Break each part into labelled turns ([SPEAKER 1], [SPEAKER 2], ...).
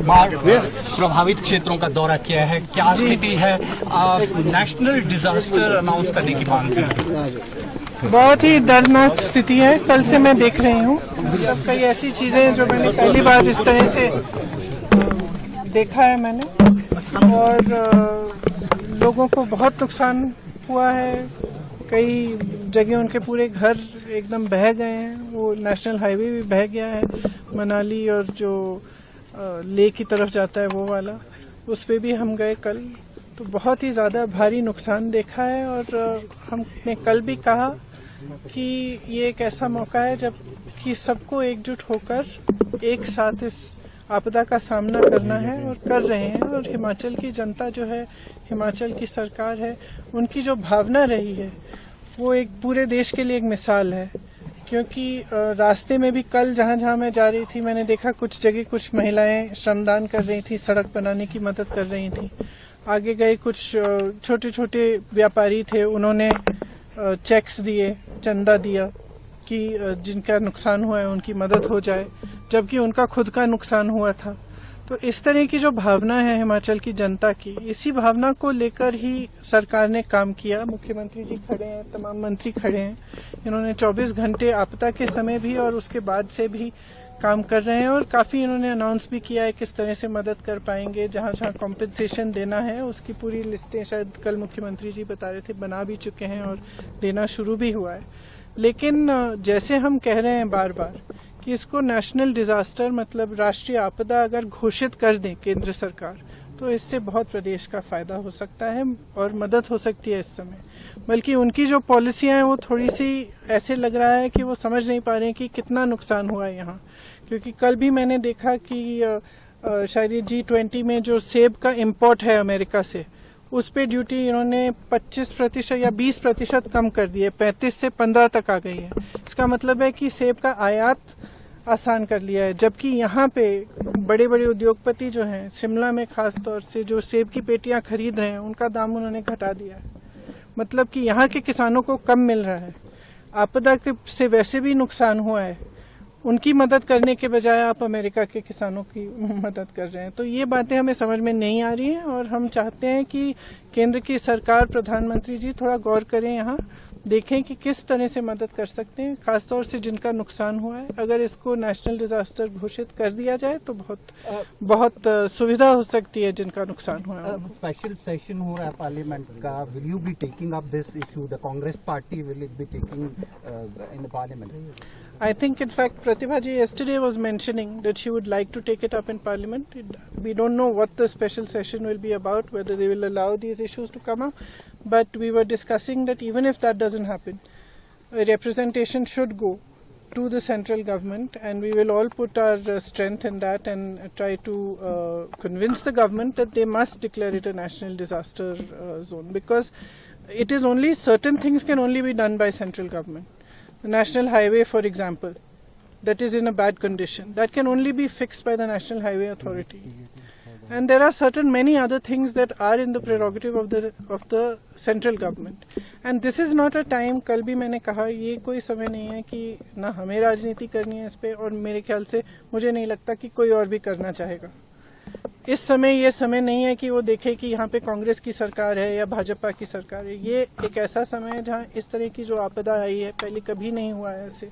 [SPEAKER 1] बाढ़ प्रभावित क्षेत्रों का दौरा किया है, क्या स्थिति है? नेशनल डिजास्टर अनाउंस करने की मांग की।
[SPEAKER 2] बहुत ही दर्दनाक स्थिति है। कल से मैं देख रही हूँ मतलब कई ऐसी चीजें जो मैंने पहली बार इस तरह से देखा है मैंने, और लोगों को बहुत नुकसान हुआ है। कई जगह उनके पूरे घर एकदम बह गए हैं। वो नेशनल हाईवे भी बह गया है, मनाली और जो लेह की तरफ जाता है वो वाला, उस पे भी हम गए कल। तो बहुत ही ज़्यादा भारी नुकसान देखा है, और हमने कल भी कहा कि ये एक ऐसा मौका है जब कि सबको एकजुट होकर एक साथ इस आपदा का सामना करना है, और कर रहे हैं। और हिमाचल की जनता जो है, हिमाचल की सरकार है, उनकी जो भावना रही है वो एक पूरे देश के लिए एक मिसाल है। क्योंकि रास्ते में भी कल जहां जहां मैं जा रही थी, मैंने देखा कुछ जगह कुछ महिलाएं श्रमदान कर रही थी, सड़क बनाने की मदद कर रही थी। आगे गए कुछ छोटे छोटे व्यापारी थे, उन्होंने चेक्स दिए, चंदा दिया कि जिनका नुकसान हुआ है उनकी मदद हो जाए, जबकि उनका खुद का नुकसान हुआ था। तो इस तरह की जो भावना है हिमाचल की जनता की, इसी भावना को लेकर ही सरकार ने काम किया। मुख्यमंत्री जी खड़े हैं, तमाम मंत्री खड़े हैं। इन्होंने 24 घंटे आपदा के समय भी और उसके बाद से भी काम कर रहे हैं, और काफी इन्होंने अनाउंस भी किया है किस तरह से मदद कर पाएंगे। जहां जहां कॉम्पेंसेशन देना है उसकी पूरी लिस्टें शायद कल मुख्यमंत्री जी बता रहे थे बना भी चुके हैं, और देना शुरू भी हुआ है। लेकिन जैसे हम कह रहे हैं बार बार कि इसको नेशनल डिजास्टर मतलब राष्ट्रीय आपदा अगर घोषित कर दें केंद्र सरकार, तो इससे बहुत प्रदेश का फायदा हो सकता है और मदद हो सकती है इस समय। बल्कि उनकी जो पॉलिसियां हैं वो थोड़ी सी ऐसे लग रहा है कि वो समझ नहीं पा रहे हैं कि कितना नुकसान हुआ है यहाँ। क्योंकि कल भी मैंने देखा कि शायद G20 में जो सेब का इम्पोर्ट है अमेरिका से, उस पे ड्यूटी इन्होंने 25% या 20% कम कर दी है, 35 से 15 तक आ गई है। इसका मतलब है कि सेब का आयात आसान कर लिया है। जबकि यहाँ पे बड़े बड़े उद्योगपति जो हैं, शिमला में खास तौर से जो सेब की पेटियां खरीद रहे हैं, उनका दाम उन्होंने घटा दिया है। मतलब कि यहाँ के किसानों को कम मिल रहा है। आपदा से वैसे भी नुकसान हुआ है, उनकी मदद करने के बजाय आप अमेरिका के किसानों की मदद कर रहे हैं। तो ये बातें हमें समझ में नहीं आ रही हैं, और हम चाहते हैं कि केंद्र की सरकार, प्रधानमंत्री जी थोड़ा गौर करें, यहाँ देखें कि किस तरह से मदद कर सकते हैं, खासतौर से जिनका नुकसान हुआ है। अगर इसको नेशनल डिजास्टर घोषित कर दिया जाए तो बहुत सुविधा हो सकती है जिनका नुकसान हुआ है।
[SPEAKER 3] स्पेशल सेशन हो रहा है पार्लियामेंट का, will you be taking up this issue? The Congress party will it be taking in the parliament?
[SPEAKER 2] I think, in fact, Pratibha ji yesterday was mentioning that she would like to take it up in Parliament. We don't know what the special session will be about, whether they will allow these issues to come up. But we were discussing that even if that doesn't happen, a representation should go to the central government, and we will all put our strength in that and try to convince the government that they must declare it a national disaster zone, because it is only certain things can only be done by central government. The National Highway, for example, that is in a bad condition, that can only be fixed by the National Highway Authority. And there are many other things that are in the prerogative of the central government. And this is not a time, कल भी मैंने कहा, ये कोई समय नहीं है कि ना हमें राजनीति करनी है इस पे, और मेरे ख्याल से मुझे नहीं लगता कि कोई और भी करना चाहेगा। इस समय ये समय नहीं है कि वो देखे कि यहाँ पे कांग्रेस की सरकार है या भाजपा की सरकार है। ये एक ऐसा समय है जहाँ इस तरह की जो आपदा आई है, पहले कभी नहीं हुआ है ऐसे,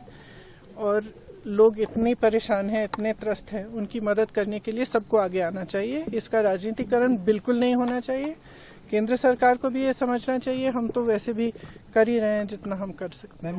[SPEAKER 2] और लोग इतने परेशान हैं, इतने त्रस्त हैं, उनकी मदद करने के लिए सबको आगे आना चाहिए। इसका राजनीतिकरण बिल्कुल नहीं होना चाहिए। केंद्र सरकार को भी ये समझना चाहिए, हम तो वैसे भी कर ही रहे हैं जितना हम कर सकते हैं।